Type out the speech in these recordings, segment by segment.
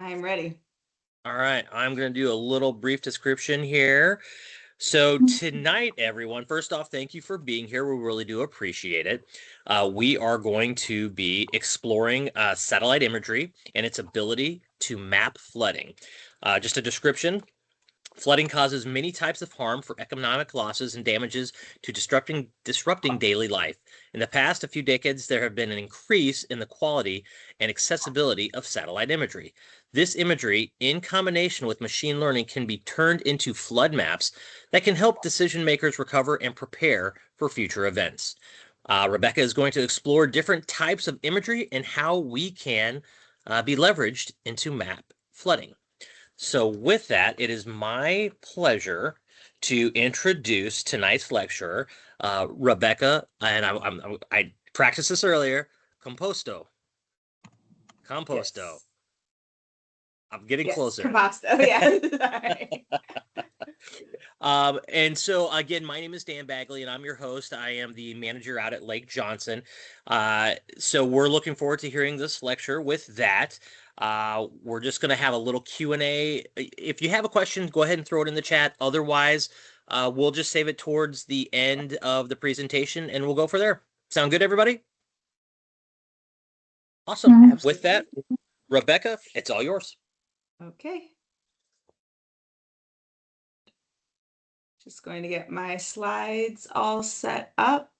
I'm ready. All right, I'm going to do a little brief description here. So, tonight, everyone, first off, thank you for being here. We really do appreciate it. We are going to be exploring satellite imagery and its ability to map flooding. Just a description. Flooding causes many types of harm for economic losses and damages to disrupting daily life. In the past few decades, there have been an increase in the quality and accessibility of satellite imagery. This imagery, in combination with machine learning, can be turned into flood maps that can help decision makers recover and prepare for future events. Rebecca is going to explore different types of imagery and how we can be leveraged into map flooding. So with that, it is my pleasure to introduce tonight's lecturer, Rebecca, and I practiced this earlier, Composto. Composto. Yes. I'm getting Yes. closer. Composto. Yeah. And so again, my name is Dan Bagley, and I'm your host. I am the manager out at Lake Johnson. So we're looking forward to hearing this lecture. With that, we're just going to have a little Q&A. If you have a question, go ahead and throw it in the chat. Otherwise, we'll just save it towards the end of the presentation, and we'll go for there. Sound good, everybody? Awesome. With that, Rebecca, it's all yours. Okay. Just going to get my slides all set up.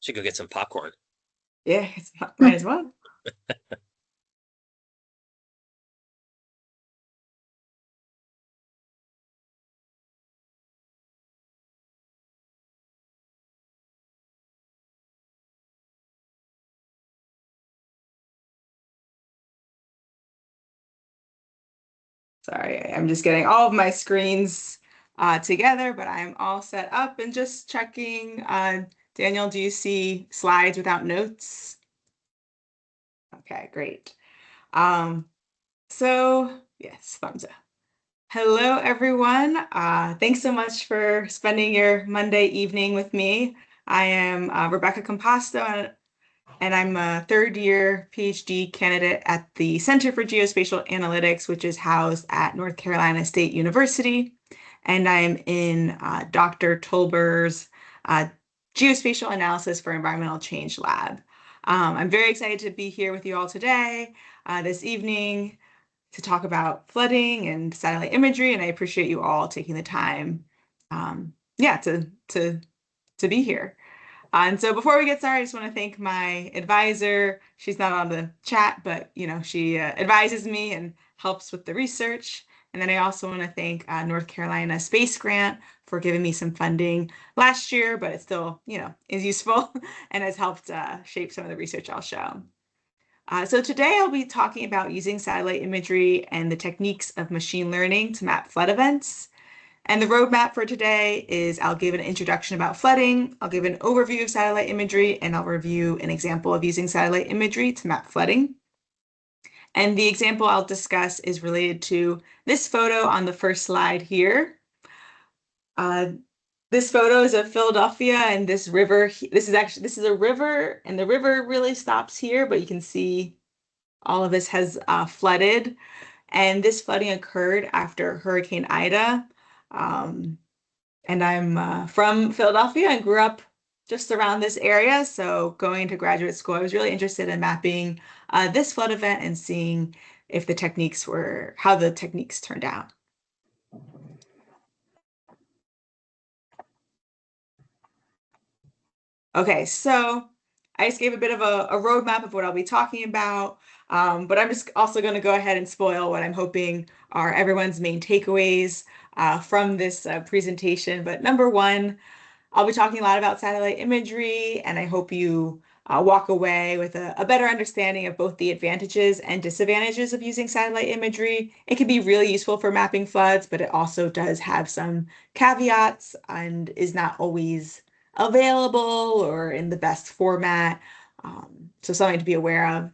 Should go get some popcorn. Yeah, might as well. Sorry, I'm just getting all of my screens together, but I'm all set up and just checking. Daniel, do you see slides without notes? Okay, great. So yes, thumbs up. Hello, everyone. Thanks so much for spending your Monday evening with me. I am Rebecca Composto, and I'm a third-year PhD candidate at the Center for Geospatial Analytics, which is housed at North Carolina State University. And I'm in Dr. Tolber's Geospatial Analysis for Environmental Change Lab. I'm very excited to be here with you all today, this evening, to talk about flooding and satellite imagery, and I appreciate you all taking the time, to be here. And so before we get started, I just want to thank my advisor. She's not on the chat, but she advises me and helps with the research. And then I also want to thank North Carolina Space Grant for giving me some funding last year, but it still, is useful and has helped shape some of the research I'll show. So today I'll be talking about using satellite imagery and the techniques of machine learning to map flood events. And the roadmap for today is I'll give an introduction about flooding, I'll give an overview of satellite imagery, and I'll review an example of using satellite imagery to map flooding. And the example I'll discuss is related to this photo on the first slide here. This photo is of Philadelphia and this river. This is a river, and the river really stops here, but you can see all of this has flooded. And this flooding occurred after Hurricane Ida. And I'm from Philadelphia and grew up just around this area. So going to graduate school, I was really interested in mapping this flood event and seeing if how the techniques turned out. Okay, so I just gave a bit of a roadmap of what I'll be talking about, but I'm just also going to go ahead and spoil what I'm hoping are everyone's main takeaways from this presentation. But number one, I'll be talking a lot about satellite imagery, and I hope you walk away with a better understanding of both the advantages and disadvantages of using satellite imagery. It can be really useful for mapping floods, but it also does have some caveats and is not always available or in the best format. So something to be aware of.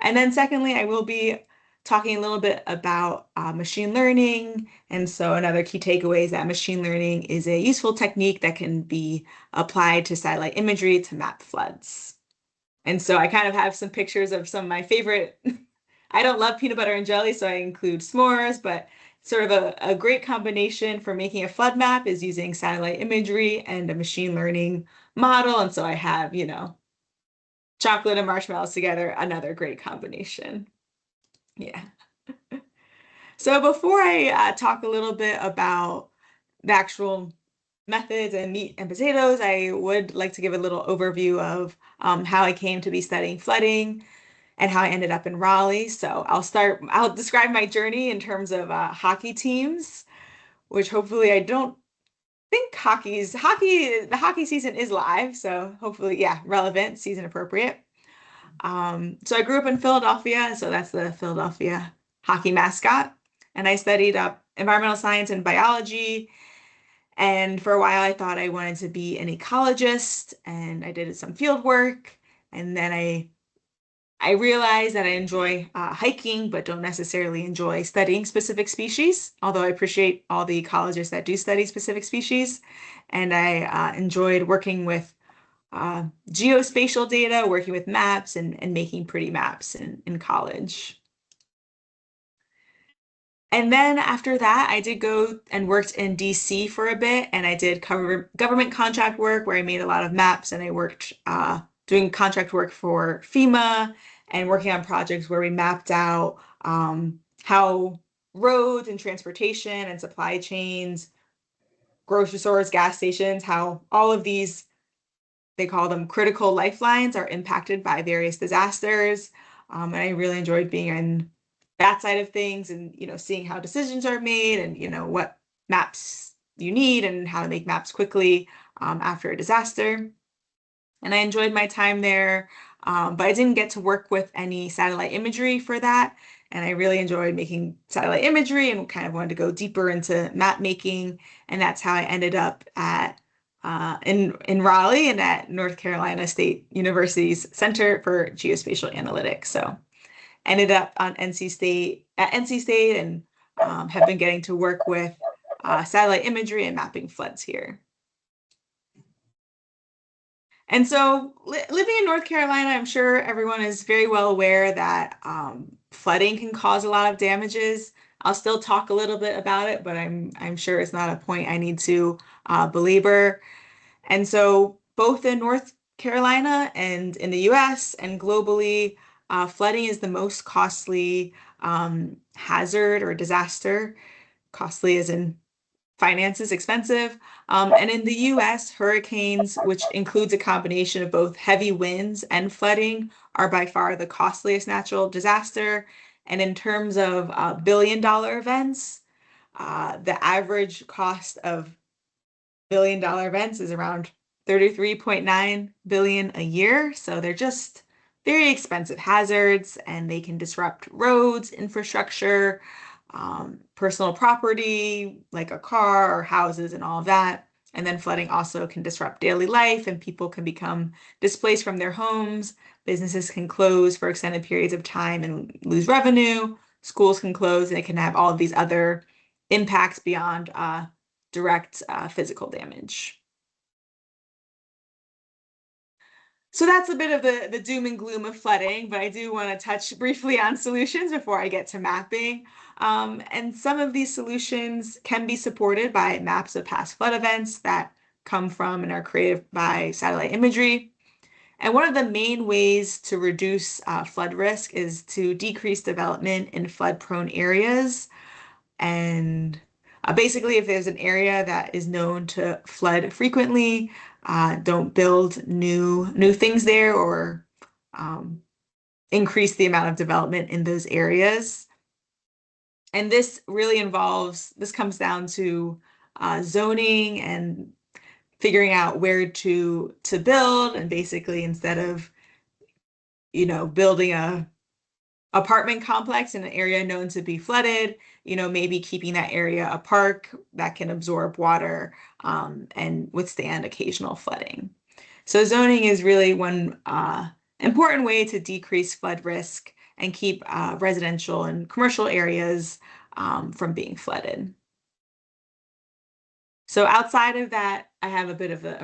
And then secondly, I will be talking a little bit about machine learning. And so another key takeaway is that machine learning is a useful technique that can be applied to satellite imagery to map floods. And so I kind of have some pictures of some of my favorite I don't love peanut butter and jelly, so I include s'mores, but sort of a great combination for making a flood map is using satellite imagery and a machine learning model. And so I have, chocolate and marshmallows together, another great combination. Yeah. So before I talk a little bit about the actual methods and meat and potatoes, I would like to give a little overview of how I came to be studying flooding and how I ended up in Raleigh. So I'll describe my journey in terms of hockey teams, which hopefully I don't think the hockey season is live. So hopefully, yeah, relevant, season appropriate. So I grew up in Philadelphia, so that's the Philadelphia hockey mascot. And I studied environmental science and biology. And for a while, I thought I wanted to be an ecologist, and I did some field work. And then I realized that I enjoy hiking, but don't necessarily enjoy studying specific species, although I appreciate all the ecologists that do study specific species. And I enjoyed working with geospatial data, working with maps and making pretty maps in college. And then after that, I did go and worked in DC for a bit, and I did cover government contract work where I made a lot of maps, and I worked doing contract work for FEMA and working on projects where we mapped out how roads and transportation and supply chains, grocery stores, gas stations, how all of these, they call them critical lifelines, are impacted by various disasters. And I really enjoyed being in that side of things and, seeing how decisions are made and, what maps you need and how to make maps quickly after a disaster. And I enjoyed my time there, but I didn't get to work with any satellite imagery for that. And I really enjoyed making satellite imagery and kind of wanted to go deeper into map making. And that's how I ended up at in Raleigh and at North Carolina State University's Center for Geospatial Analytics. So ended up on NC State and have been getting to work with satellite imagery and mapping floods here. And so, living in North Carolina, I'm sure everyone is very well aware that flooding can cause a lot of damages. I'll still talk a little bit about it, but I'm sure it's not a point I need to belabor. And so, both in North Carolina and in the U.S. and globally, flooding is the most costly hazard or disaster. Costly as in finances, expensive. And in the US, hurricanes, which includes a combination of both heavy winds and flooding, are by far the costliest natural disaster. And in terms of billion-dollar events, the average cost of billion-dollar events is around 33.9 billion a year. So they're just very expensive hazards and they can disrupt roads, infrastructure, personal property like a car or houses and all of that. And then flooding also can disrupt daily life and people can become displaced from their homes. Businesses can close for extended periods of time and lose revenue. Schools can close and it can have all of these other impacts beyond direct physical damage. So that's a bit of the doom and gloom of flooding, but I do want to touch briefly on solutions before I get to mapping. And some of these solutions can be supported by maps of past flood events that come from and are created by satellite imagery. And one of the main ways to reduce flood risk is to decrease development in flood-prone areas. And basically, if there's an area that is known to flood frequently, don't build new things there or um, increase the amount of development in those areas. And this comes down to zoning and figuring out where to build. And basically, instead of, building a apartment complex in an area known to be flooded, maybe keeping that area a park that can absorb water and withstand occasional flooding. So zoning is really one important way to decrease flood risk and keep residential and commercial areas from being flooded. So outside of that, I have a bit of the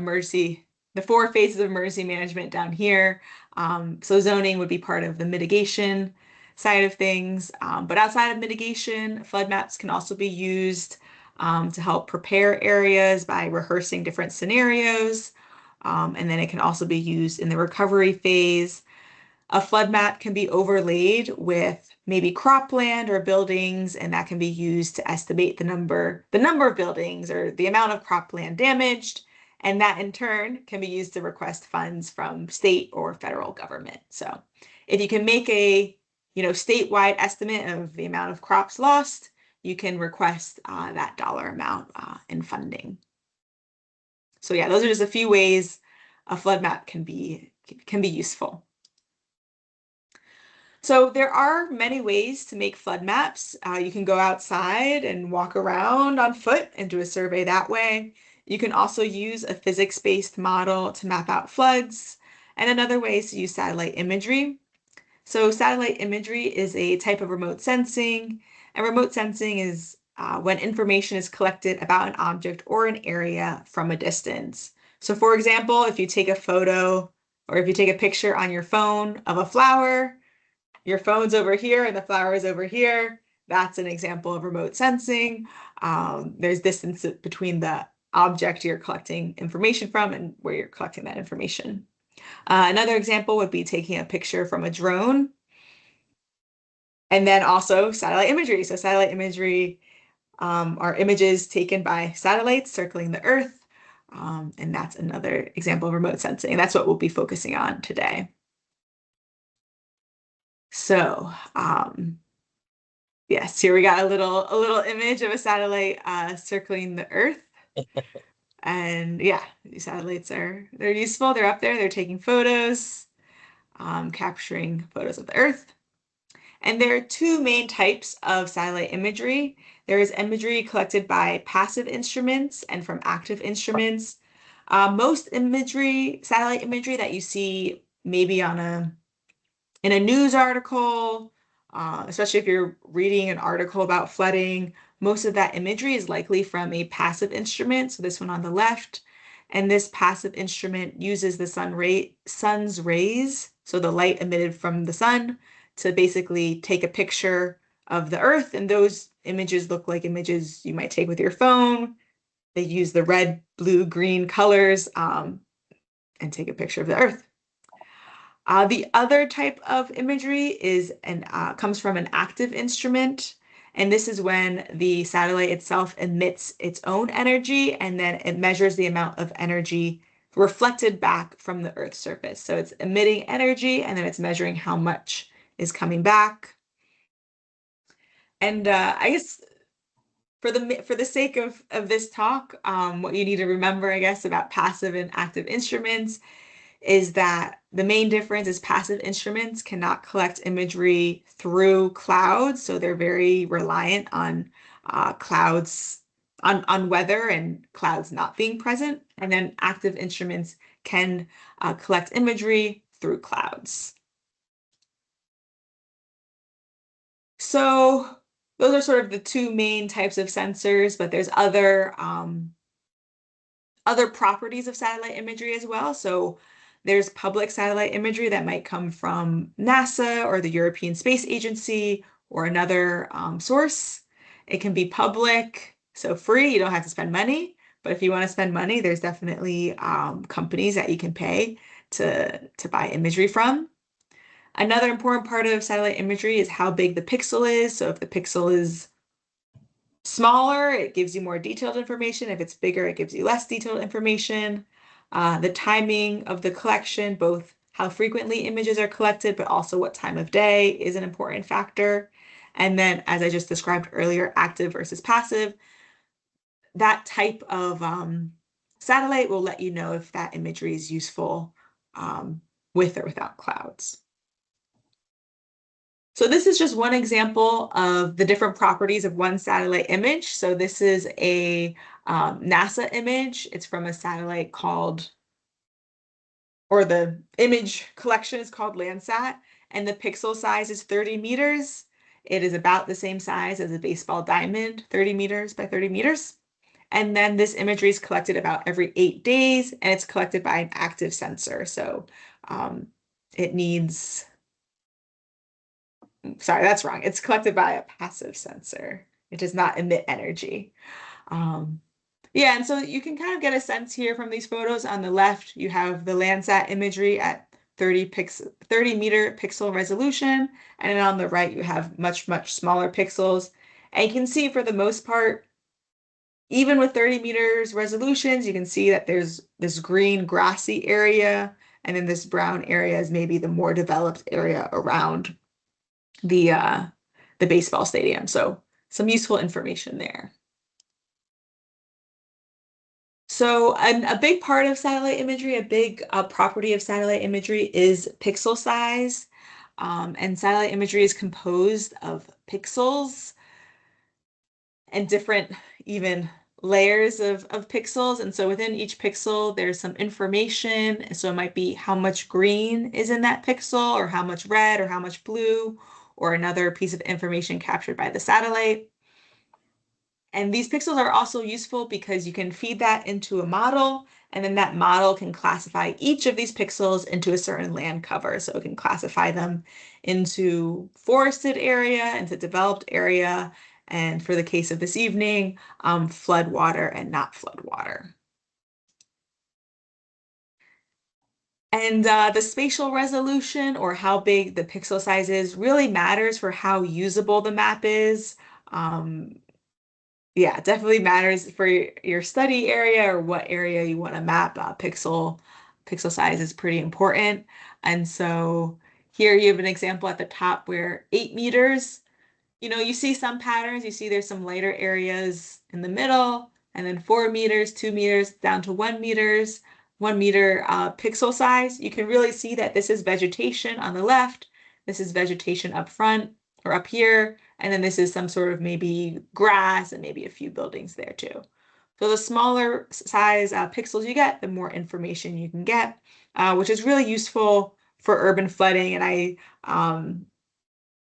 4 phases of emergency management down here. So zoning would be part of the mitigation side of things. But outside of mitigation, flood maps can also be used to help prepare areas by rehearsing different scenarios. And then it can also be used in the recovery phase. A flood map can be overlaid with maybe cropland or buildings, and that can be used to estimate the number of buildings or the amount of cropland damaged. And that in turn can be used to request funds from state or federal government. So if you can make a statewide estimate of the amount of crops lost, you can request that dollar amount in funding. So yeah, those are just a few ways a flood map can be useful. So there are many ways to make flood maps. You can go outside and walk around on foot and do a survey that way. You can also use a physics-based model to map out floods. And another way is to use satellite imagery. So satellite imagery is a type of remote sensing, and remote sensing is when information is collected about an object or an area from a distance. So for example, if you take a photo or if you take a picture on your phone of a flower, your phone's over here and the flower is over here. That's an example of remote sensing. There's distance between the object you're collecting information from and where you're collecting that information. Another example would be taking a picture from a drone and then also satellite imagery. So satellite imagery are images taken by satellites circling the Earth. And that's another example of remote sensing. And that's what we'll be focusing on today. So, yes, here we got a little image of a satellite circling the Earth. And yeah, these satellites they're useful. They're up there, they're taking photos, capturing photos of the Earth. And there are two main types of satellite imagery. There is imagery collected by passive instruments and from active instruments. Most satellite imagery that you see maybe in a news article, especially if you're reading an article about flooding, most of that imagery is likely from a passive instrument. So this one on the left. And this passive instrument uses the sun's rays, so the light emitted from the sun, to basically take a picture of the Earth. And those images look like images you might take with your phone. They use the red, blue, green colors and take a picture of the Earth. The other type of imagery comes from an active instrument, and this is when the satellite itself emits its own energy, and then it measures the amount of energy reflected back from the Earth's surface. So it's emitting energy, and then it's measuring how much is coming back. And I guess for the sake of this talk, what you need to remember, I guess, about passive and active instruments is that the main difference is passive instruments cannot collect imagery through clouds, so they're very reliant on clouds, on weather and clouds not being present. And then active instruments can collect imagery through clouds. So those are sort of the two main types of sensors, but there's other properties of satellite imagery as well. So there's public satellite imagery that might come from NASA or the European Space Agency or another source. It can be public, so free, you don't have to spend money. But if you want to spend money, there's definitely companies that you can pay to buy imagery from. Another important part of satellite imagery is how big the pixel is. So if the pixel is smaller, it gives you more detailed information. If it's bigger, it gives you less detailed information. The timing of the collection, both how frequently images are collected, but also what time of day is an important factor. And then, as I just described earlier, active versus passive, that type of satellite will let you know if that imagery is useful with or without clouds. So this is just one example of the different properties of one satellite image. So this is a NASA image. It's from a satellite or the image collection is called Landsat, and the pixel size is 30 meters. It is about the same size as a baseball diamond, 30 meters by 30 meters. And then this imagery is collected about every 8 days, and it's collected by an active sensor. So it needs Sorry, that's wrong. It's collected by a passive sensor. It does not emit energy. Um, yeah, and so you can kind of get a sense here from these photos. On the left, you have the Landsat imagery at 30 meter pixel resolution. And then on the right, you have much, much smaller pixels. And you can see for the most part, even with 30 meters resolutions, you can see that there's this green grassy area, and then this brown area is maybe the more developed area around the uh, the baseball stadium. So some useful information there. So a big part of satellite imagery, a big property of satellite imagery is pixel size. And satellite imagery is composed of pixels and different even layers of pixels. And so within each pixel, there's some information. So it might be how much green is in that pixel, or how much red, or how much blue, or another piece of information captured by the satellite. And these pixels are also useful because you can feed that into a model, and then that model can classify each of these pixels into a certain land cover. So it can classify them into forested area, into developed area, and for the case of this evening, flood water and not flood water. And the spatial resolution, or how big the pixel size is, really matters for how usable the map is. Um, Yeah, it definitely matters for your study area or what area you want to map. Pixel size is pretty important. And so here you have an example at the top where 8 meters, you see some patterns. You see there's some lighter areas in the middle, and then 4 meters, 2 meters, down to 1 meters, 1 meter pixel size. You can really see that this is vegetation on the left. This is vegetation up front or up here. And then this is some sort of maybe grass and maybe a few buildings there too. So the smaller size pixels you get, the more information you can get, which is really useful for urban flooding. And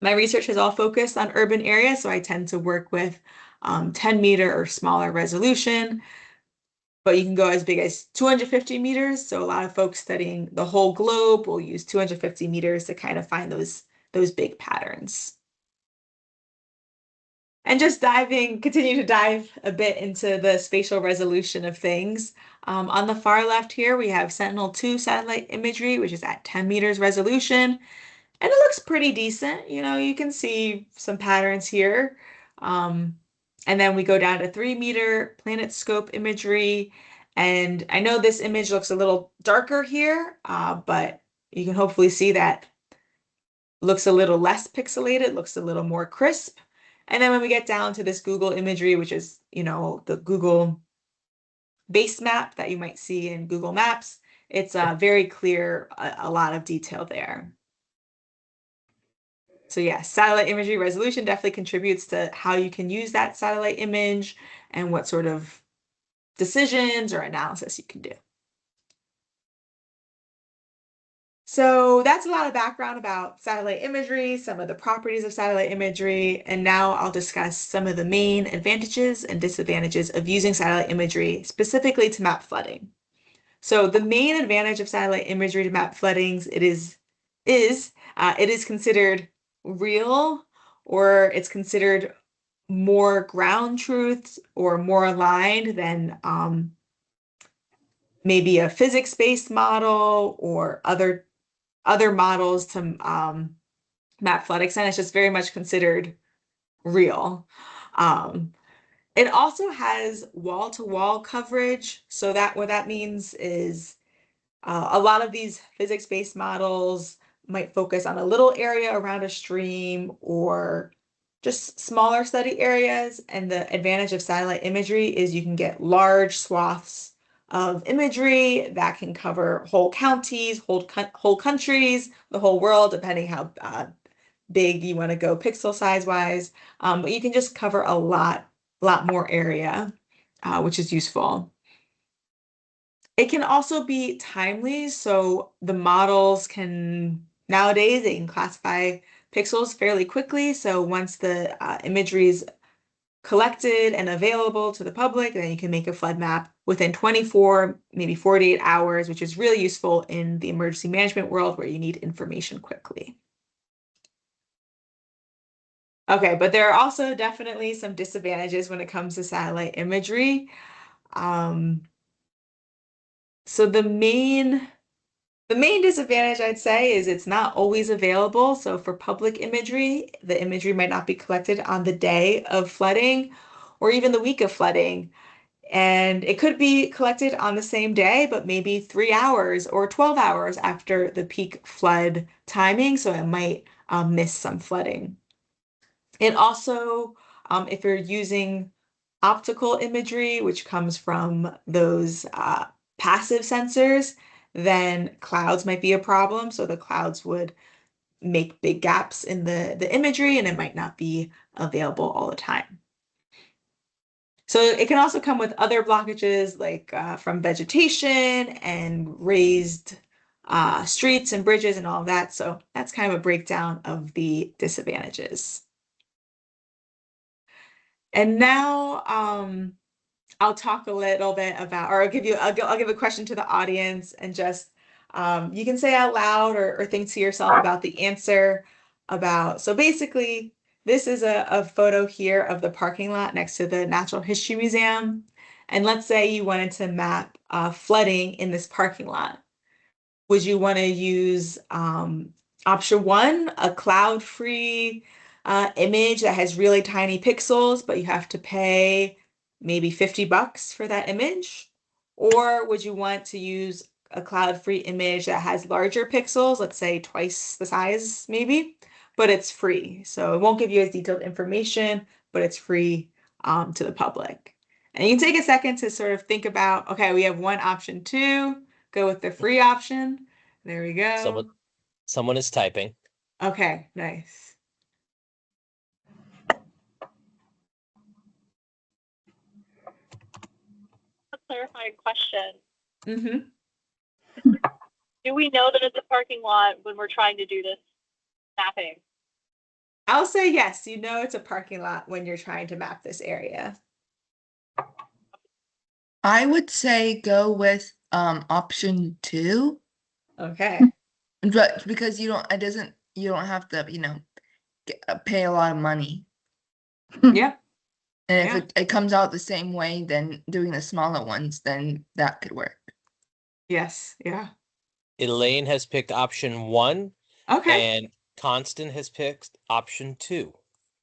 my research is all focused on urban areas, so I tend to work with 10 meter or smaller resolution, but you can go as big as 250 meters. So a lot of folks studying the whole globe will use 250 meters to kind of find those big patterns. And just continue to dive a bit into the spatial resolution of things. On the far left here, we have Sentinel-2 satellite imagery, which is at 10 meters resolution. And it looks pretty decent. You can see some patterns here. Um, and then we go down to 3 meter planet scope imagery. And I know this image looks a little darker here, but you can hopefully see that looks a little less pixelated, looks a little more crisp. And then when we get down to this Google imagery, which is, the Google base map that you might see in Google Maps, it's very clear, a lot of detail there. So yeah, satellite imagery resolution definitely contributes to how you can use that satellite image and what sort of decisions or analysis you can do. So that's a lot of background about satellite imagery, some of the properties of satellite imagery, and now I'll discuss some of the main advantages and disadvantages of using satellite imagery specifically to map flooding. So the main advantage of satellite imagery to map floodings, it is considered real, or it's considered more ground truths or more aligned than maybe a physics-based model or other models to map flood extent. It's just very much considered real. Um, it also has wall-to-wall coverage. So that what that means is a lot of these physics-based models might focus on a little area around a stream or just smaller study areas. And the advantage of satellite imagery is you can get large swaths of imagery that can cover whole counties, whole countries, the whole world, depending how big you want to go pixel size wise. But you can just cover a lot more area, which is useful. It can also be timely, so the models nowadays, they can classify pixels fairly quickly. So once the imagery is collected and available to the public, then you can make a flood map within 24, maybe 48 hours, which is really useful in the emergency management world where you need information quickly. Okay, but there are also definitely some disadvantages when it comes to satellite imagery. Um, so the main disadvantage I'd say is it's not always available. So for public imagery, the imagery might not be collected on the day of flooding or even the week of flooding. And it could be collected on the same day, but maybe 3 hours or 12 hours after the peak flood timing. So it might miss some flooding. It also, if you're using optical imagery, which comes from those passive sensors, then clouds might be a problem. So the clouds would make big gaps in the imagery and it might not be available all the time. So it can also come with other blockages like from vegetation and raised streets and bridges and all of that. So that's kind of a breakdown of the disadvantages. And now I'll talk a little bit about, or I'll give a question to the audience and just you can say out loud or think to yourself about the answer about. So basically, this is a photo here of the parking lot next to the Natural History Museum. And let's say you wanted to map flooding in this parking lot. Would you want to use option one, a cloud-free image that has really tiny pixels, but you have to pay maybe $50 for that image? Or would you want to use a cloud-free image that has larger pixels, let's say twice the size, maybe, but it's free. So it won't give you as detailed information, but it's free to the public. And you can take a second to sort of think about, okay, we have one option two, go with the free option. There we Someone go. someone is typing. Okay, nice. A clarifying question. Hmm. Do we know that it's a parking lot when we're trying to do this mapping? I'll say yes, you know it's a parking lot when you're trying to map this area. I would say go with option two, Okay. but because you don't have to, pay a lot of money. Yep. And if Yeah. it comes out the same way, then doing the smaller ones, then that could work. Yes. Yeah. Elaine has picked option one, Okay. and Constant has picked option two.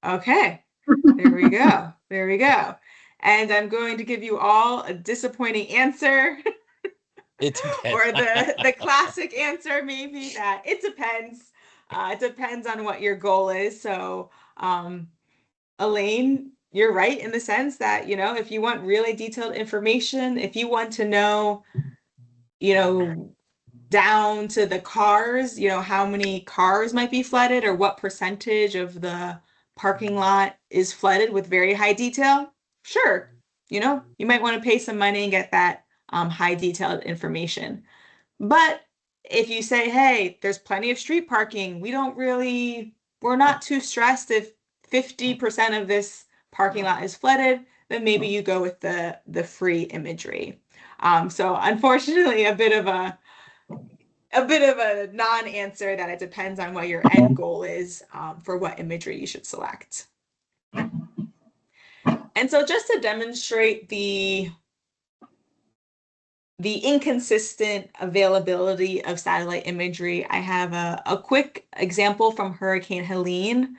Okay. There we go. There we go. And I'm going to give you all a disappointing answer, It depends. or the classic answer maybe that it depends. It depends on what your goal is. So, Elaine, you're right in the sense that, if you want really detailed information, if you want to know, you know, down to the cars, how many cars might be flooded or what percentage of the parking lot is flooded with very high detail, sure, you might want to pay some money and get that high detailed information. But if you say, hey, there's plenty of street parking, we're not too stressed if 50% of this parking lot is flooded, then maybe you go with the free imagery. So unfortunately, a bit of a non-answer that it depends on what your end goal is for what imagery you should select. And so just to demonstrate the inconsistent availability of satellite imagery, I have a quick example from Hurricane Helene.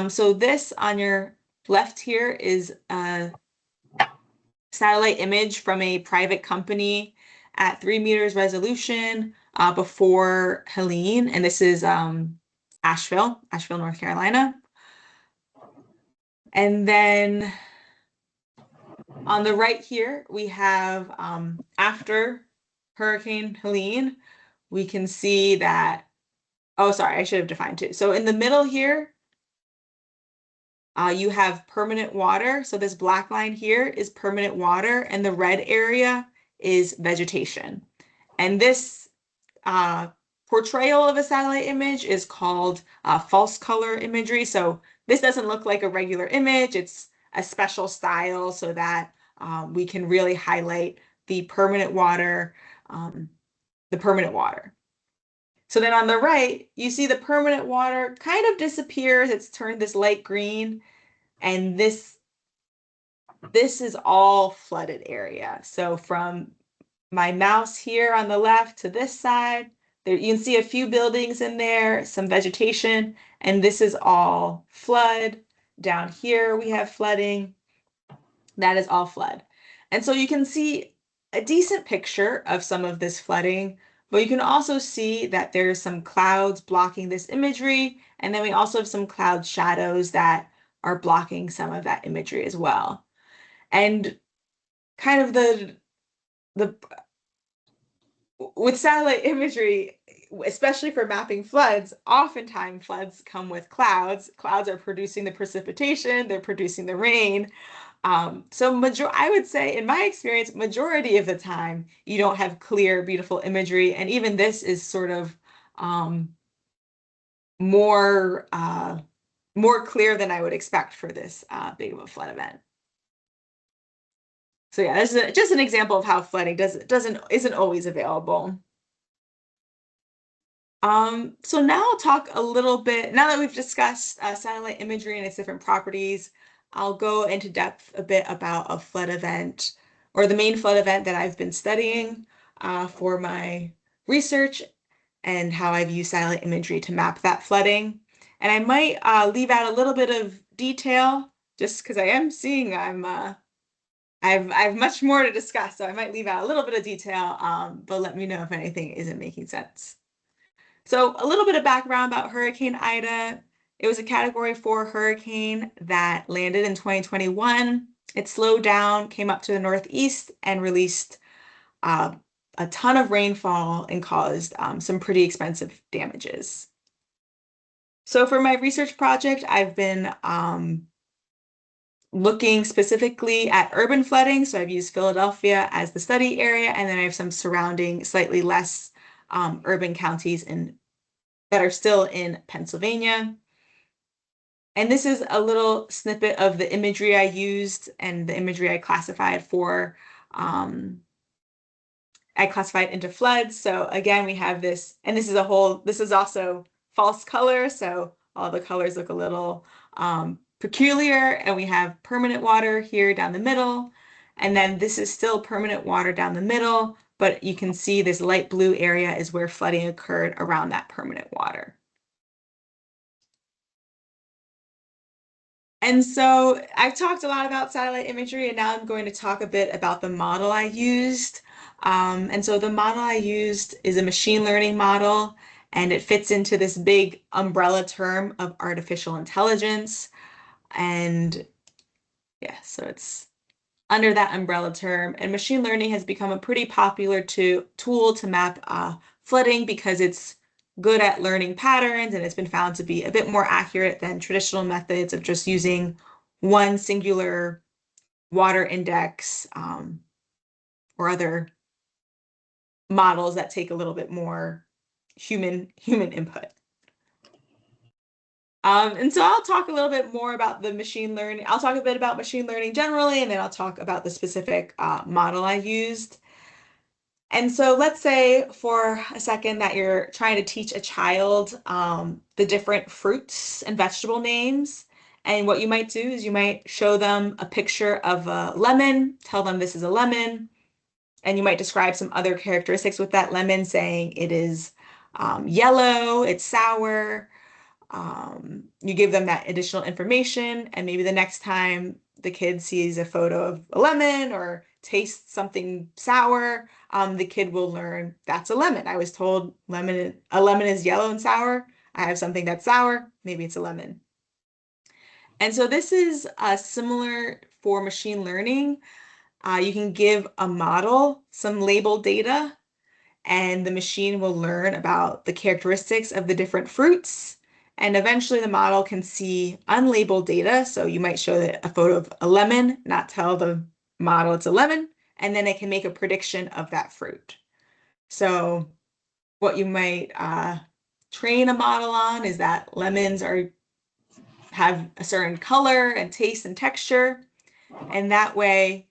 So this on your left here is a satellite image from a private company at 3 meters resolution before Helene, and this is Asheville, North Carolina. And then on the right here, we have after Hurricane Helene, we can see that, oh, sorry, I should have defined too. So in the middle here, you have permanent water. So this black line here is permanent water, and the red area is vegetation. And this portrayal of a satellite image is called false color imagery. So this doesn't look like a regular image. It's a special style so that we can really highlight the permanent water, the permanent water. So then on the right, you see the permanent water kind of disappears. It's turned this light green, and this is all flooded area. So from my mouse here on the left to this side, there you can see a few buildings in there, some vegetation, and this is all flood. Down here we have flooding. That is all flood. And so you can see a decent picture of some of this flooding, but you can also see that there's some clouds blocking this imagery, and then we also have some cloud shadows that are blocking some of that imagery as well. And kind of the with satellite imagery, especially for mapping floods, oftentimes floods come with clouds. Clouds are producing the precipitation, they're producing the rain. I would say, in my experience, majority of the time, you don't have clear, beautiful imagery, and even this is sort of more more clear than I would expect for this big of a flood event. So yeah, this is just an example of how flooding isn't always available. So now I'll talk a little bit, now that we've discussed satellite imagery and its different properties, I'll go into depth a bit about a flood event or the main flood event that I've been studying for my research and how I've used satellite imagery to map that flooding. And I might leave out a little bit of detail just because I am seeing I've much more to discuss, so I might leave out a little bit of detail, but let me know if anything isn't making sense. So a little bit of background about Hurricane Ida. It was a Category 4 hurricane that landed in 2021. It slowed down, came up to the northeast, and released uh, a ton of rainfall and caused some pretty expensive damages. So for my research project, I've been looking specifically at urban flooding. So I've used Philadelphia as the study area, and then I have some surrounding, slightly less urban counties that are still in Pennsylvania. And this is a little snippet of the imagery I used and the imagery I classified into floods. So again, we have this, and this is also false color. So all the colors look a little peculiar, and we have permanent water here down the middle. And then this is still permanent water down the middle, but you can see this light blue area is where flooding occurred around that permanent water. And so I've talked a lot about satellite imagery, and now I'm going to talk a bit about the model I used. And so the model I used is a machine learning model, and it fits into this big umbrella term of artificial intelligence. And yeah, so it's under that umbrella term. And machine learning has become a pretty popular tool to map flooding because it's good at learning patterns, and it's been found to be a bit more accurate than traditional methods of just using one singular water index or other models that take a little bit more human input. And so I'll talk a little bit more about the machine learning. I'll talk a bit about machine learning generally, and then I'll talk about the specific model I used. And so let's say for a second that you're trying to teach a child the different fruits and vegetable names. And what you might do is you might show them a picture of a lemon, tell them this is a lemon, and you might describe some other characteristics with that lemon, saying it is yellow, it's sour. You give them that additional information, and maybe the next time the kid sees a photo of a lemon or tastes something sour, the kid will learn that's a lemon. I was told a lemon is yellow and sour. I have something that's sour, maybe it's a lemon. And so this is similar for machine learning. You can give a model some labeled data, and the machine will learn about the characteristics of the different fruits. And eventually the model can see unlabeled data. So you might show it a photo of a lemon, not tell the model it's a lemon, and then it can make a prediction of that fruit. So what you might train a model on is that lemons have a certain color and taste and texture. And that way,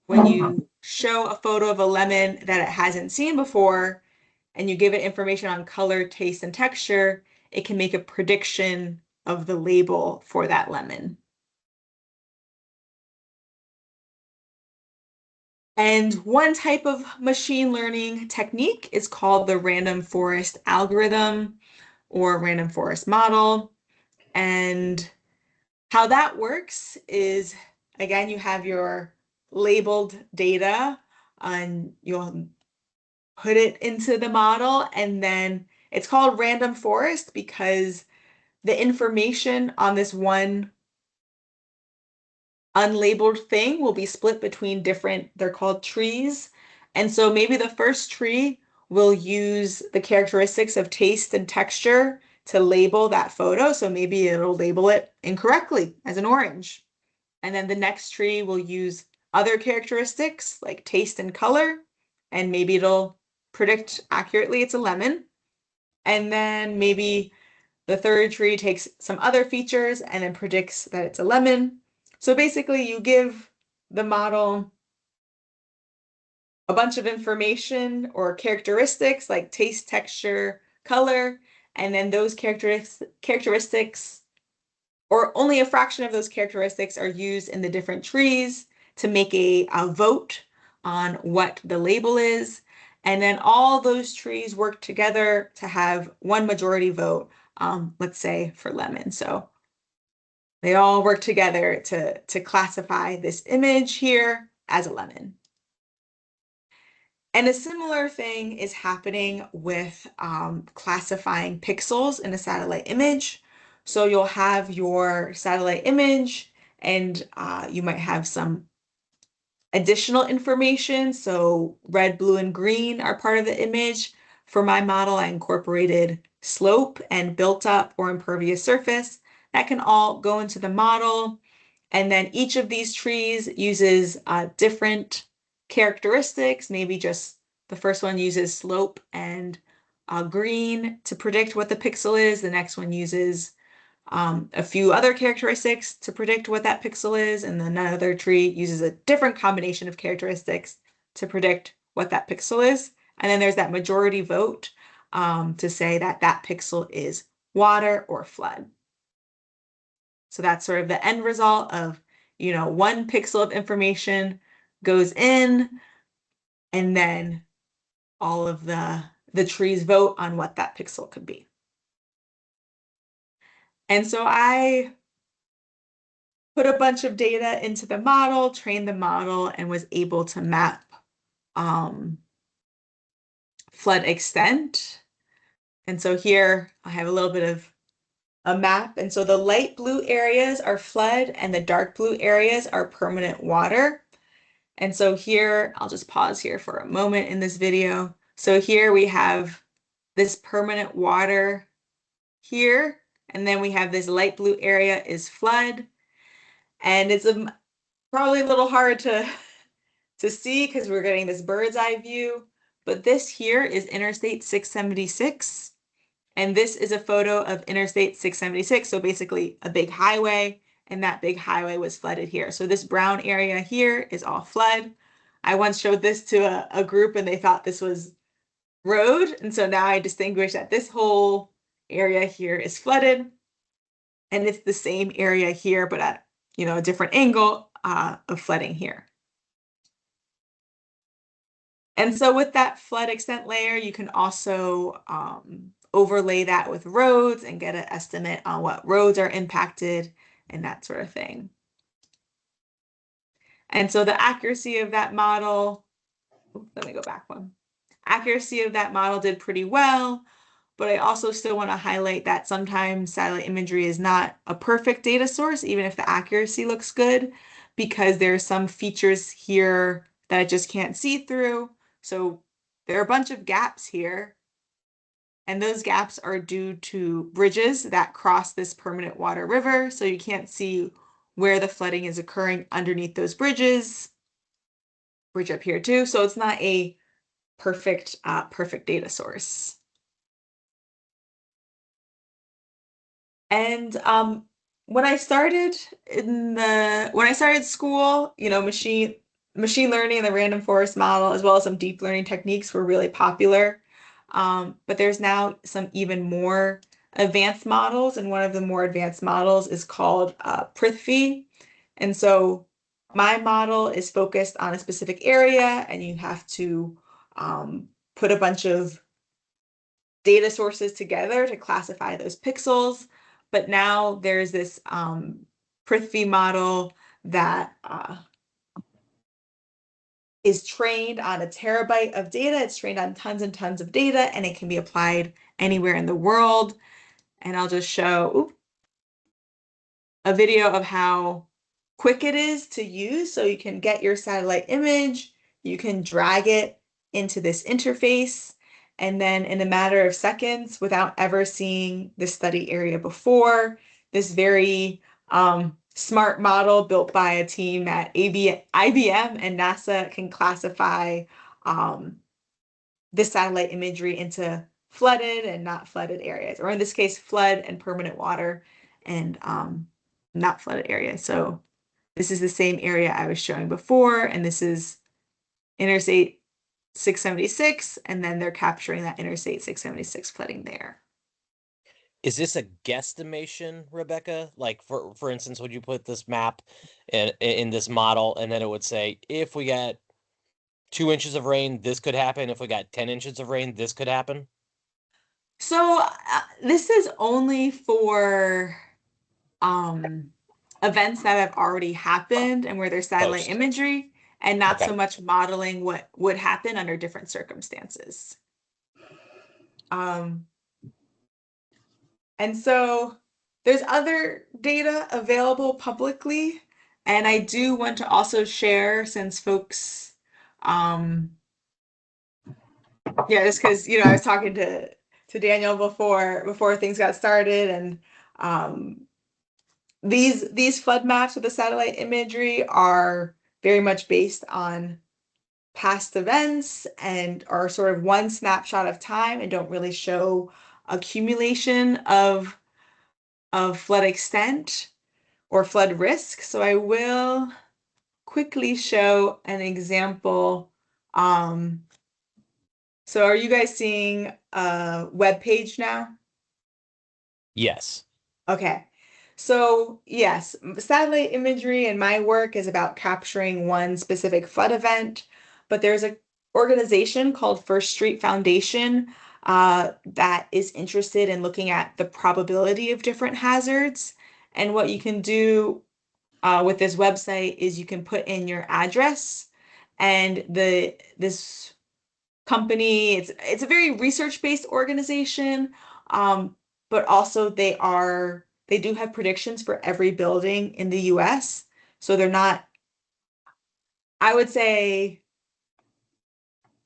when you show a photo of a lemon that it hasn't seen before, and you give it information on color, taste, and texture, it can make a prediction of the label for that lemon. And one type of machine learning technique is called the random forest algorithm or random forest model. And how that works is, again, you have your labeled data and you'll put it into the model, and then it's called random forest because the information on this one unlabeled thing will be split between different, they're called trees. And so maybe the first tree will use the characteristics of taste and texture to label that photo. So maybe it'll label it incorrectly as an orange. And then the next tree will use other characteristics like taste and color, and maybe it'll predict accurately it's a lemon. And then maybe the third tree takes some other features and then predicts that it's a lemon. So basically, you give the model a bunch of information or characteristics like taste, texture, color, and then those characteristics, or only a fraction of those characteristics, are used in the different trees to make a vote on what the label is. And then all those trees work together to have one majority vote, let's say for lemon. So they all work together to classify this image here as a lemon. And a similar thing is happening with classifying pixels in a satellite image. So you'll have your satellite image, and you might have some additional information. So red, blue, and green are part of the image. For my model, I incorporated slope and built up or impervious surface. That can all go into the model. And then each of these trees uses different characteristics. Maybe just the first one uses slope and green to predict what the pixel is. The next one uses a few other characteristics to predict what that pixel is. And then another tree uses a different combination of characteristics to predict what that pixel is. And then there's that majority vote to say that that pixel is water or flood. So that's sort of the end result of, one pixel of information goes in, and then all of the trees vote on what that pixel could be. And so I put a bunch of data into the model, trained the model, and was able to map flood extent. And so here I have a little bit of a map. And so the light blue areas are flood and the dark blue areas are permanent water. And so here, I'll just pause here for a moment in this video. So here we have this permanent water here, and then we have this light blue area is flood. And it's probably a little hard to see because we're getting this bird's eye view, but this here is Interstate 676. And this is a photo of Interstate 676. So basically a big highway, and that big highway was flooded here. So this brown area here is all flood. I once showed this to a group and they thought this was road. And so now I distinguish that this whole area here is flooded. And it's the same area here, but at a different angle of flooding here. And so with that flood extent layer, you can also overlay that with roads and get an estimate on what roads are impacted and that sort of thing. And so the accuracy of that model, let me go back one. Accuracy of that model did pretty well, but I also still want to highlight that sometimes satellite imagery is not a perfect data source, even if the accuracy looks good, because there's some features here that I just can't see through. So there are a bunch of gaps here, and those gaps are due to bridges that cross this permanent water river. So you can't see where the flooding is occurring underneath those bridges. Bridge up here too. So it's not a perfect data source. And when I started school, machine learning and the random forest model, as well as some deep learning techniques, were really popular. But there's now some even more advanced models, and one of the more advanced models is called Prithvi. And so my model is focused on a specific area, and you have to put a bunch of data sources together to classify those pixels. But now there's this Prithvi model that is trained on a terabyte of data. It's trained on tons and tons of data, and it can be applied anywhere in the world. And I'll just show a video of how quick it is to use. So you can get your satellite image, you can drag it into this interface, and then in a matter of seconds, without ever seeing the study area before, this very smart model built by a team at IBM and NASA can classify the satellite imagery into flooded and not flooded areas, or in this case, flood and permanent water and not flooded areas. So this is the same area I was showing before, and this is Interstate 676, and then they're capturing that Interstate 676 flooding there. Is this a guesstimation, Rebecca? Like for instance, would you put this map in this model, and then it would say, if we got 2 inches of rain, this could happen. If we got 10 inches of rain, this could happen. So this is only for events that have already happened and where there's satellite Post. imagery, and not Okay. so much modeling what would happen under different circumstances. And so there's other data available publicly, and I do want to also share, since folks, yeah, just because I was talking to Daniel before things got started, and these flood maps with the satellite imagery are very much based on past events and are sort of one snapshot of time and don't really show accumulation of flood extent or flood risk. So I will quickly show an example. So are you guys seeing a web page now? Yes. Okay. So yes, satellite imagery and my work is about capturing one specific flood event, but there's an organization called First Street Foundation that is interested in looking at the probability of different hazards. And what you can do with this website is you can put in your address, and this company, it's a very research-based organization, but also they do have predictions for every building in the US. So they're not, I would say,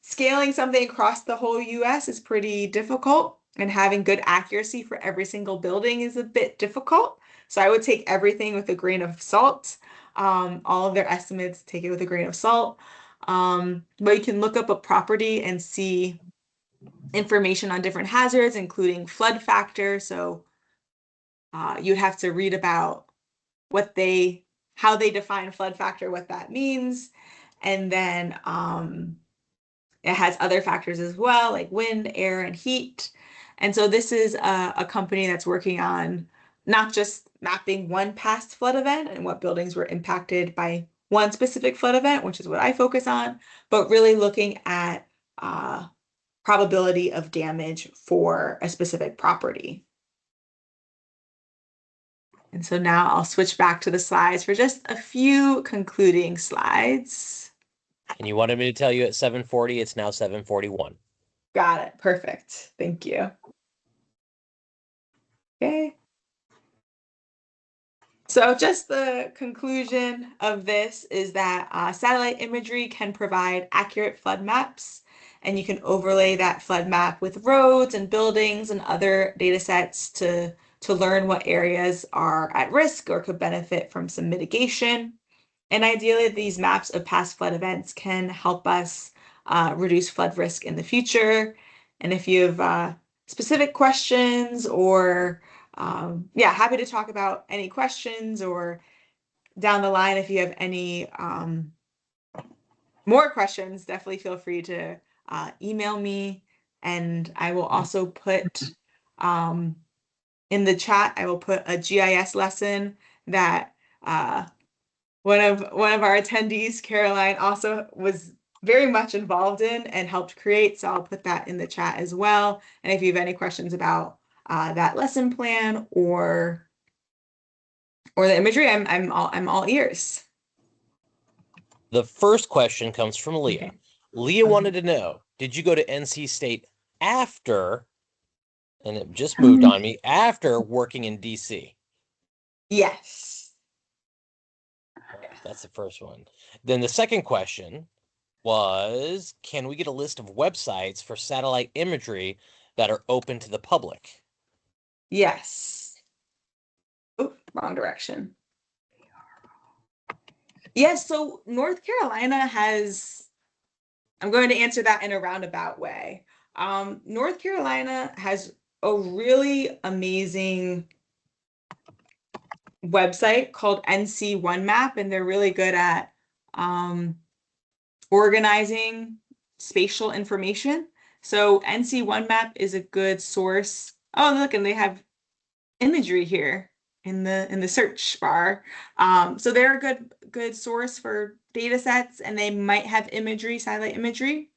scaling something across the whole US is pretty difficult, and having good accuracy for every single building is a bit difficult. So I would take everything with a grain of salt. All of their estimates, take it with a grain of salt. But you can look up a property and see information on different hazards, including flood factor. So you'd have to read about how they define flood factor, what that means. And then it has other factors as well, like wind, air, and heat. And so this is a company that's working on not just mapping one past flood event and what buildings were impacted by one specific flood event, which is what I focus on, but really looking at probability of damage for a specific property. And so now I'll switch back to the slides for just a few concluding slides. And you wanted me to tell you at 7:40, it's now 7:41. Got it. Perfect. Thank you. Okay. So just the conclusion of this is that satellite imagery can provide accurate flood maps, and you can overlay that flood map with roads and buildings and other data sets to learn what areas are at risk or could benefit from some mitigation. And ideally, these maps of past flood events can help us reduce flood risk in the future. And if you have specific questions or yeah, happy to talk about any questions, or down the line, if you have any more questions, definitely feel free to email me. And I will also put in the chat, I will put a GIS lesson that one of our attendees, Caroline, also was very much involved in and helped create. So I'll put that in the chat as well. And if you have any questions about that lesson plan or the imagery, I'm all ears. The first question comes from Leah. Okay. Leah wanted to know, did you go to NC State after, and it just moved on me, after working in DC? Yes. That's the first one. Then the second question was, can we get a list of websites for satellite imagery that are open to the public? Yes. Oh, wrong direction. Yes, so North Carolina has, I'm going to answer that in a roundabout way. North Carolina has a really amazing website called NC1 Map, and they're really good at organizing spatial information. So NC1 Map is a good source. Oh, look, and they have imagery here in the search bar. So they're a good source for data sets, and they might have imagery, satellite imagery.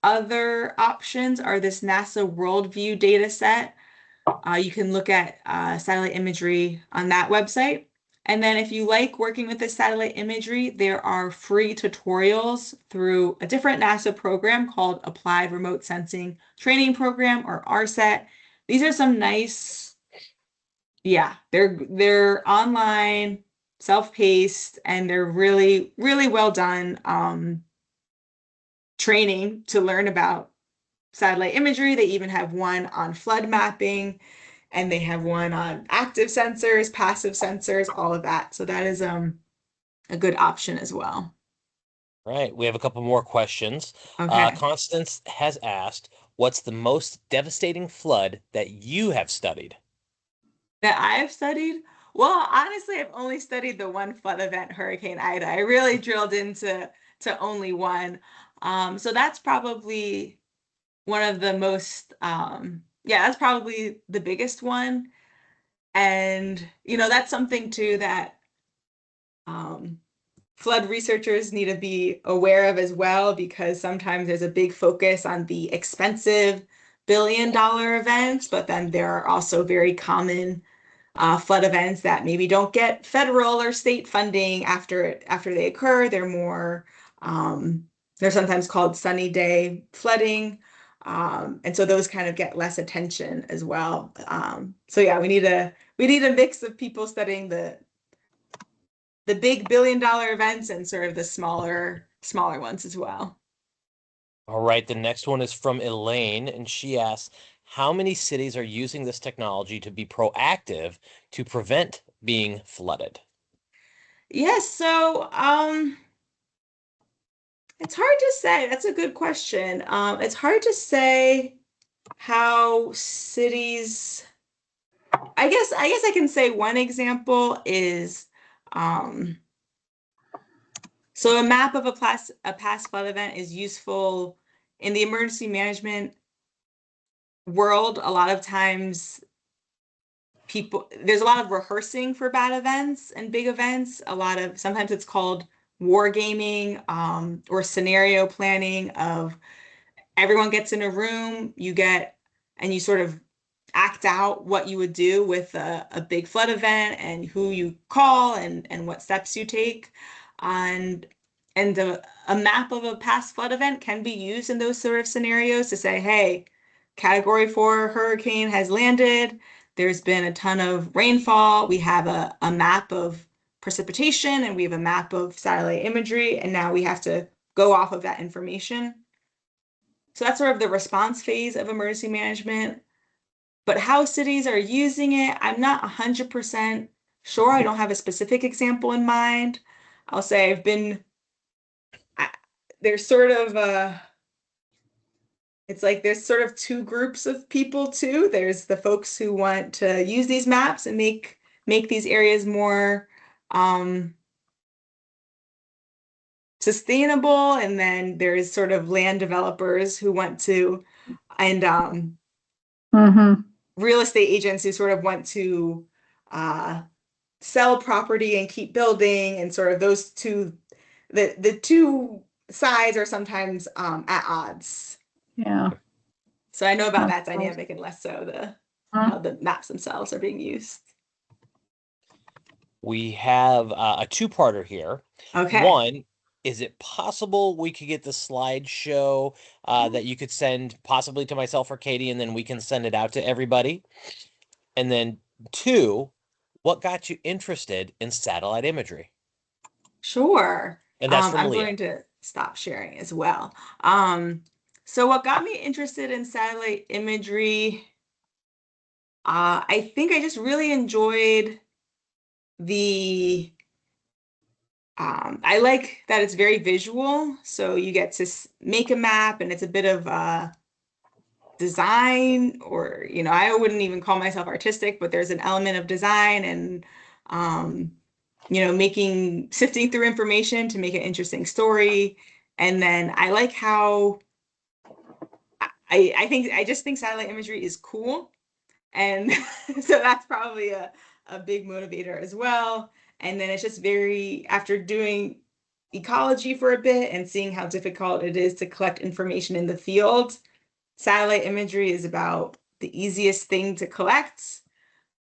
Other options are this NASA Worldview data set. You can look at satellite imagery on that website. And then if you like working with this satellite imagery, there are free tutorials through a different NASA program called Applied Remote Sensing Training Program, or RSET. These are some nice, yeah, they're online, self-paced, and they're really, really well done training to learn about satellite imagery. They even have one on flood mapping, and they have one on active sensors, passive sensors, all of that. So that is a good option as well. Right. We have a couple more questions. Okay. Constance has asked, what's the most devastating flood that you have studied? That I've studied? Well, honestly, I've only studied the one flood event, Hurricane Ida. I really drilled into only one. So that's probably one of the most, yeah, that's probably the biggest one. And, that's something too that um, flood researchers need to be aware of as well, because sometimes there's a big focus on the expensive billion-dollar events, but then there are also very common flood events that maybe don't get federal or state funding after they occur. They're more they're sometimes called sunny day flooding. And so those kind of get less attention as well. So yeah, we need a mix of people studying the big billion-dollar events and sort of the smaller ones as well. All right, the next one is from Elaine, and she asks, how many cities are using this technology to be proactive to prevent being flooded? Yes, so it's hard to say. That's a good question. It's hard to say how cities, I guess I can say one example is um so a map of a past flood event is useful in the emergency management world. A lot of times there's a lot of rehearsing for bad events and big events. Sometimes it's called wargaming, or scenario planning of everyone gets in a room, and you sort of act out what you would do with a big flood event and who you call and what steps you take. And a map of a past flood event can be used in those sort of scenarios to say, hey, Category 4 hurricane has landed. There's been a ton of rainfall. We have a map of precipitation, and we have a map of satellite imagery, and now we have to go off of that information. So that's sort of the response phase of emergency management. But how cities are using it, I'm not 100% sure. I don't have a specific example in mind. I'll say there's sort of it's like there's sort of two groups of people too. There's the folks who want to use these maps and make these areas more sustainable, and then there's sort of land developers who want to and Mm-hmm. real estate agents who sort of want to sell property and keep building, and sort of those two, the two sides are sometimes at odds. Yeah. So I know about that That's dynamic and less so the Huh? how the maps themselves are being used. We have a two-parter here. Okay. One, is it possible we could get the slideshow that you could send possibly to myself or Katie, and then we can send it out to everybody? And then two, what got you interested in satellite imagery? Sure. And that's from I'm Leah. going to stop sharing as well. So what got me interested in satellite imagery, I think I just really enjoyed the I like that it's very visual. So you get to make a map, and it's a bit of design, or, I wouldn't even call myself artistic, but there's an element of design and, um, sifting through information to make an interesting story. And then I like how I just think satellite imagery is cool. And so that's probably a big motivator as well. And then it's just very, after doing ecology for a bit and seeing how difficult it is to collect information in the field, satellite imagery is about the easiest thing to collect.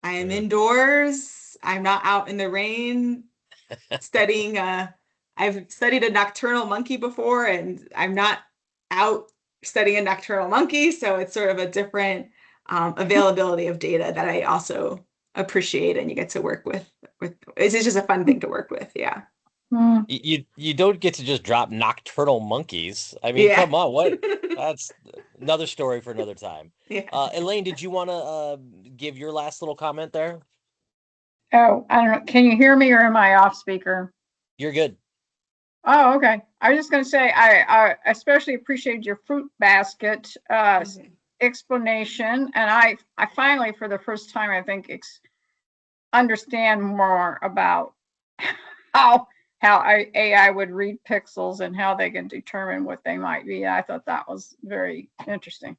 I am indoors. I'm not out in the rain studying. I've studied a nocturnal monkey before, and I'm not out studying a nocturnal monkey. So it's sort of a different availability of data that I also appreciate, and you get to work with. It's just a fun thing to work with. Yeah. Mm. You don't get to just drop nocturnal monkeys. I mean, Yeah. come on, what? That's another story for another time. Yeah. Elaine, did you want to give your last little comment there? Oh, I don't know. Can you hear me or am I off speaker? You're good. Oh, okay. I was just going to say, I especially appreciate your fruit basket explanation. And I finally, for the first time, I think, understand more about how AI would read pixels and how they can determine what they might be. I thought that was very interesting.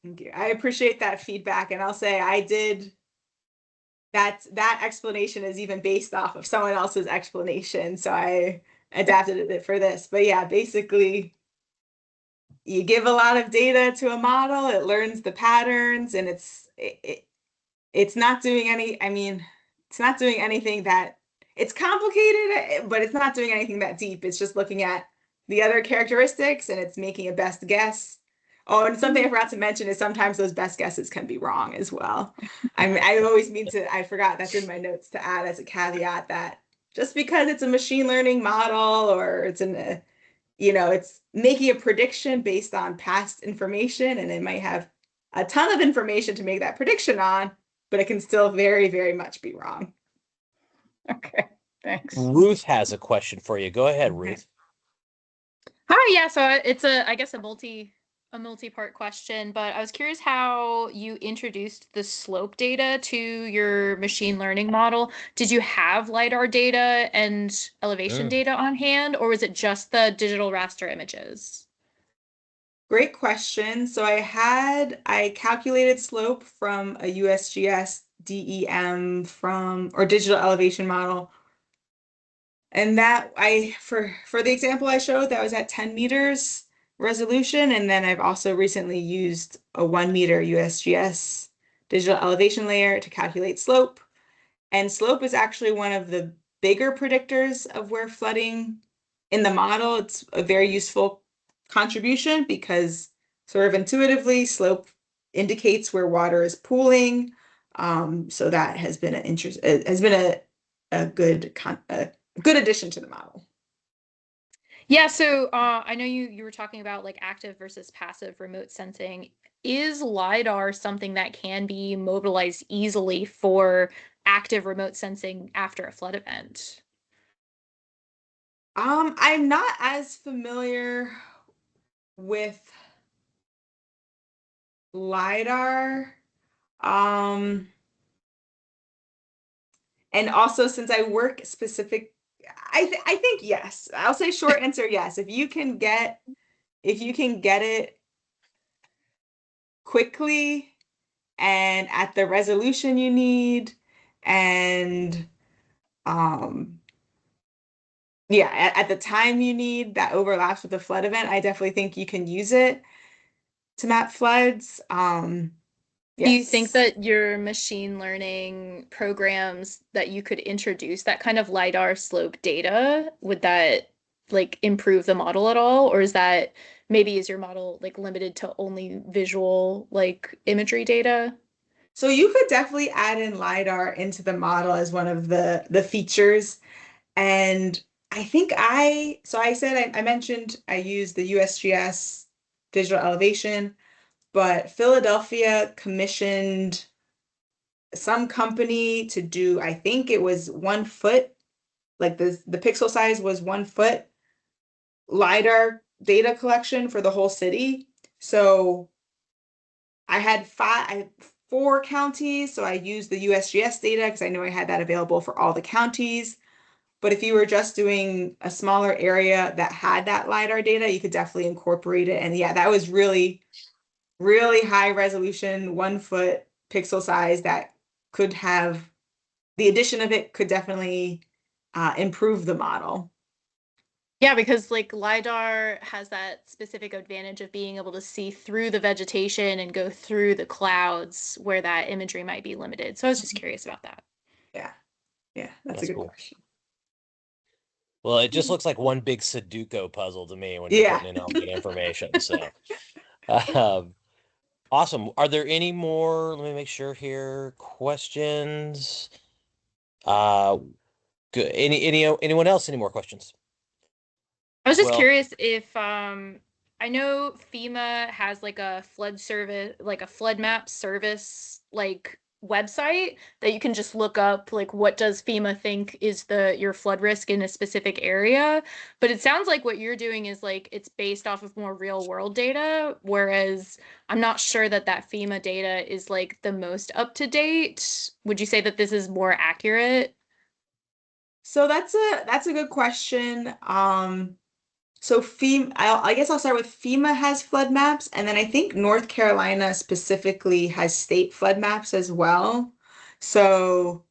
Thank you. I appreciate that feedback, and I'll say I did that explanation is even based off of someone else's explanation, so I adapted it for this. But yeah, basically, you give a lot of data to a model, it learns the patterns, and it's not doing any, I mean, it's not doing anything that, it's complicated, but it's not doing anything that deep. It's just looking at the other characteristics, and it's making a best guess. Oh, and something I forgot to mention is sometimes those best guesses can be wrong as well. I always mean to, I forgot, that's in my notes, to add as a caveat that just because it's a machine learning model, or it's it's making a prediction based on past information, and it might have a ton of information to make that prediction on, but it can still very, very much be wrong. Okay, thanks. Ruth has a question for you. Go ahead, Ruth. Hi, yeah, so it's I guess a multi-part question, but I was curious how you introduced the slope data to your machine learning model. Did you have LiDAR data and elevation data on hand, or was it just the digital raster images? Great question. So I calculated slope from a USGS DEM or digital elevation model. And that for the example I showed, that was at 10 meters resolution. And then I've also recently used a 1 meter USGS digital elevation layer to calculate slope. And slope is actually one of the bigger predictors of where flooding in the model. It's a very useful contribution because sort of intuitively slope indicates where water is pooling. So that has been a good addition to the model. Yeah, so I know you were talking about like active versus passive remote sensing. Is LiDAR something that can be mobilized easily for active remote sensing after a flood event? I'm not as familiar with LiDAR. And also, since I work I think yes. I'll say short answer yes. If you can get it quickly and at the resolution you need. And yeah, at the time you need that overlaps with the flood event, I definitely think you can use it to map floods. Do you think Yes. that your machine learning programs that you could introduce that kind of LiDAR slope data, would that like improve the model at all? Or is that maybe is your model like limited to only visual like imagery data? So you could definitely add in LiDAR into the model as one of the features. And I think I said I mentioned I used the USGS digital elevation, but Philadelphia commissioned some company to do, I think it was 1 foot, like the pixel size was 1 foot LiDAR data collection for the whole city. So I had 4 counties, so I used the USGS data because I know I had that available for all the counties. But if you were just doing a smaller area that had that LiDAR data, you could definitely incorporate it. And yeah, that was really, really high resolution, 1 foot pixel size that could have the addition of it could definitely improve the model. Yeah, because like LiDAR has that specific advantage of being able to see through the vegetation and go through the clouds where that imagery might be limited. So I was just curious about that. Yeah, yeah, that's a That's good cool. question. Well, it just looks like one big Sudoku puzzle to me when you're Yeah. putting in all that information. So, um, awesome. Are there any more? Let me make sure here. Questions? Good. Anyone else? Any more questions? I was just Well, curious if I know FEMA has like a flood service, like a flood map service like website that you can just look up like what does FEMA think is the your flood risk in a specific area. But it sounds like what you're doing is like it's based off of more real world data, whereas I'm not sure that that FEMA data is like the most up to date. Would you say that this is more accurate? So that's a good question. So I guess I'll start with FEMA has flood maps, and then I think North Carolina specifically has state flood maps as well. So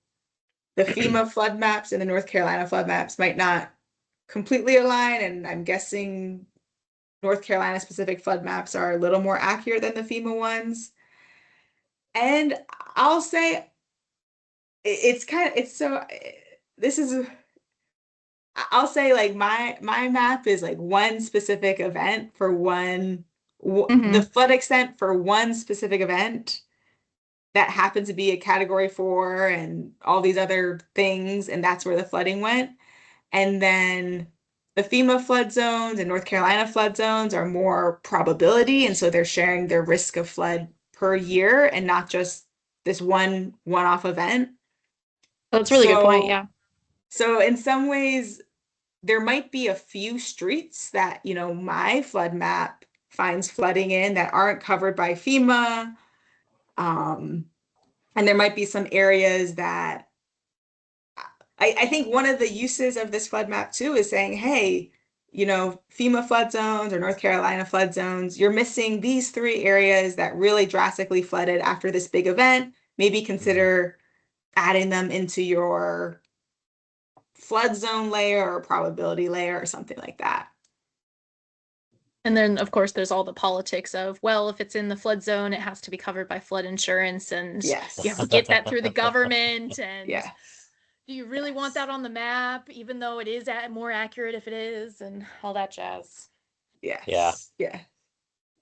the FEMA flood maps and the North Carolina flood maps might not completely align, and I'm guessing North Carolina specific flood maps are a little more accurate than the FEMA ones. And I'll say it's kind of it's so this is I'll say like my map is like one specific event for the Mm-hmm. flood extent for one specific event that happened to be a category 4 and all these other things, and that's where the flooding went. And then the FEMA flood zones and North Carolina flood zones are more probability, and so they're sharing their risk of flood per year and not just this one-off event. That's a really good point, So yeah. so in some ways there might be a few streets that, my flood map finds flooding in that aren't covered by FEMA. Um, and there might be some areas that I think one of the uses of this flood map too is saying, hey, FEMA flood zones or North Carolina flood zones, you're missing these 3 areas that really drastically flooded after this big event. Maybe mhm. consider adding them into your flood zone layer or probability layer or something like that. And then, of course, there's all the politics of, well, if it's in the flood zone, it has to be covered by flood insurance, and you have to Yes. get that through the government. And Yes. do you really want Yes. that on the map, even though it is more accurate if it is, and all that jazz? Yeah. Yes. Yeah.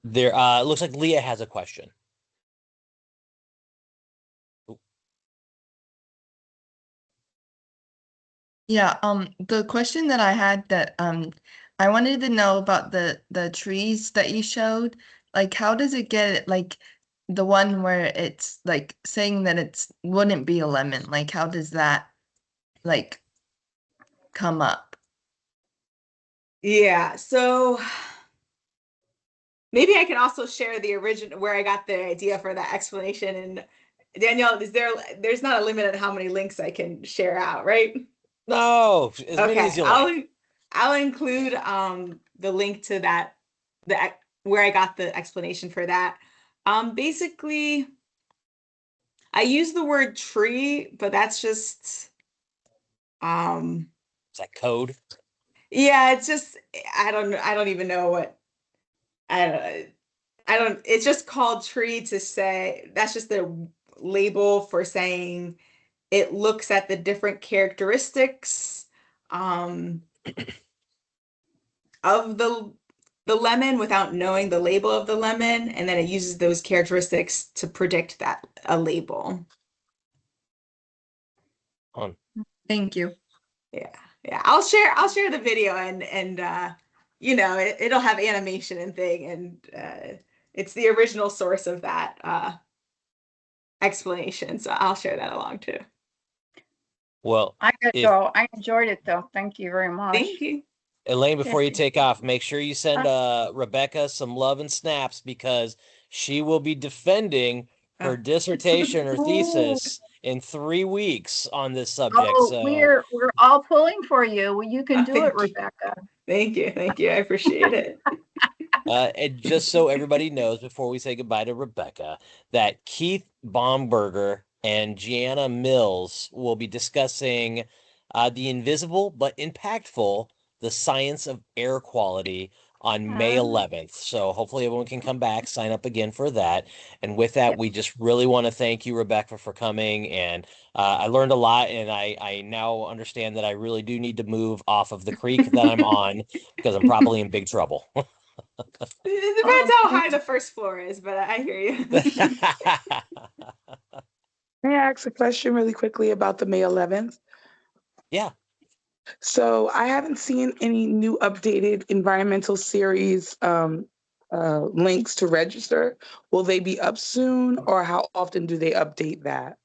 There. It looks like Leah has a question. Yeah, the question that I had that I wanted to know about the trees that you showed. Like how does it get it like the one where it's like saying that it's wouldn't be a lemon? Like how does that like come up? Yeah. So maybe I can also share the original where I got the idea for that explanation. And Danielle, there's not a limit on how many links I can share out, right? No, as many as Okay. you I'll like. I'll include the link to that the where I got the explanation for that. Basically, I use the word tree, but that's just um Is that code? yeah, it's just I don't even know what I don't it's just called tree to say that's just the label for saying it looks at the different characteristics um of the lemon without knowing the label of the lemon, and then it uses those characteristics to predict that a label. On. Thank you. Yeah, yeah. I'll share the video and you know it'll have animation and thing and it's the original source of that explanation. So I'll share that along too. Well, I gotta if go. I enjoyed it though. Thank you very much. Thank you. Elaine, Yeah. before you take off, make sure you send Rebecca some love and snaps because she will be defending her dissertation or thesis in 3 weeks on this subject. Oh, So we're all pulling for you. Well, you can do it, Thank you. Rebecca. Thank you. Thank you. I appreciate it. and just so everybody knows before we say goodbye to Rebecca, that Keith Baumberger and Gianna Mills will be discussing the invisible but impactful, the science of air quality on May 11th. So hopefully everyone can come back, sign up again for that. And with that, we just really want to thank you, Rebecca, for coming. And I learned a lot, and I now understand that I really do need to move off of the creek that I'm on because I'm probably in big trouble. It depends how high the first floor is, but I hear you. May I ask a question really quickly about the May 11th? Yeah. So I haven't seen any new updated environmental series links to register. Will they be up soon, or how often do they update that?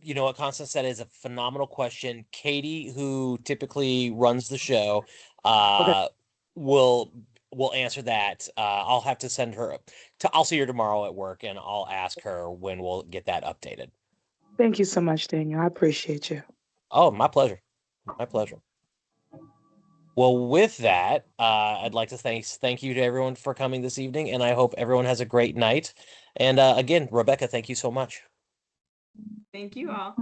You know what Constance said is a phenomenal question. Katie, who typically runs the show, Okay. will answer that. I'll have to send her I'll see her tomorrow at work and I'll ask her when we'll get that updated. Thank you so much, Daniel. I appreciate you. Oh, my pleasure. My pleasure. Well, with that, I'd like to thank you to everyone for coming this evening, and I hope everyone has a great night. And again, Rebecca, thank you so much. Thank you all.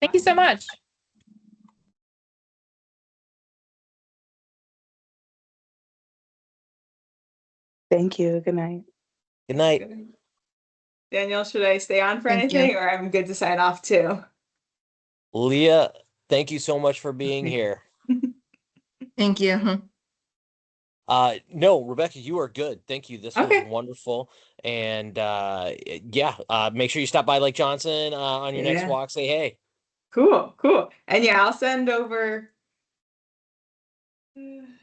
Thank you so much. Thank you. Good night. Good night. Danielle, should I stay on for Thank you. anything or I'm good to sign off too? Leah, thank you so much for being here. Thank you. No, Rebecca, you are good. Thank you. This was Okay. wonderful. And make sure you stop by Lake Johnson on your next Yeah. walk. Say hey. Cool, cool. And yeah, I'll send over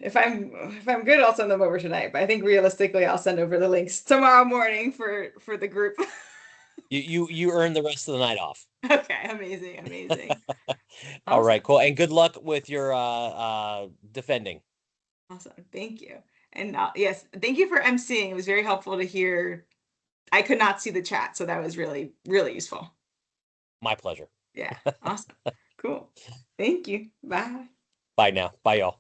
if I'm good, I'll send them over tonight. But I think realistically I'll send over the links tomorrow morning for the group. You earn the rest of the night off. Okay, amazing, amazing. All right, Awesome. cool. And good luck with your defending. Awesome. Thank you. And yes, thank you for emceeing. It was very helpful to hear. I could not see the chat, so that was really, really useful. My pleasure. Yeah. Awesome. Cool. Thank you. Bye. Bye now. Bye, y'all.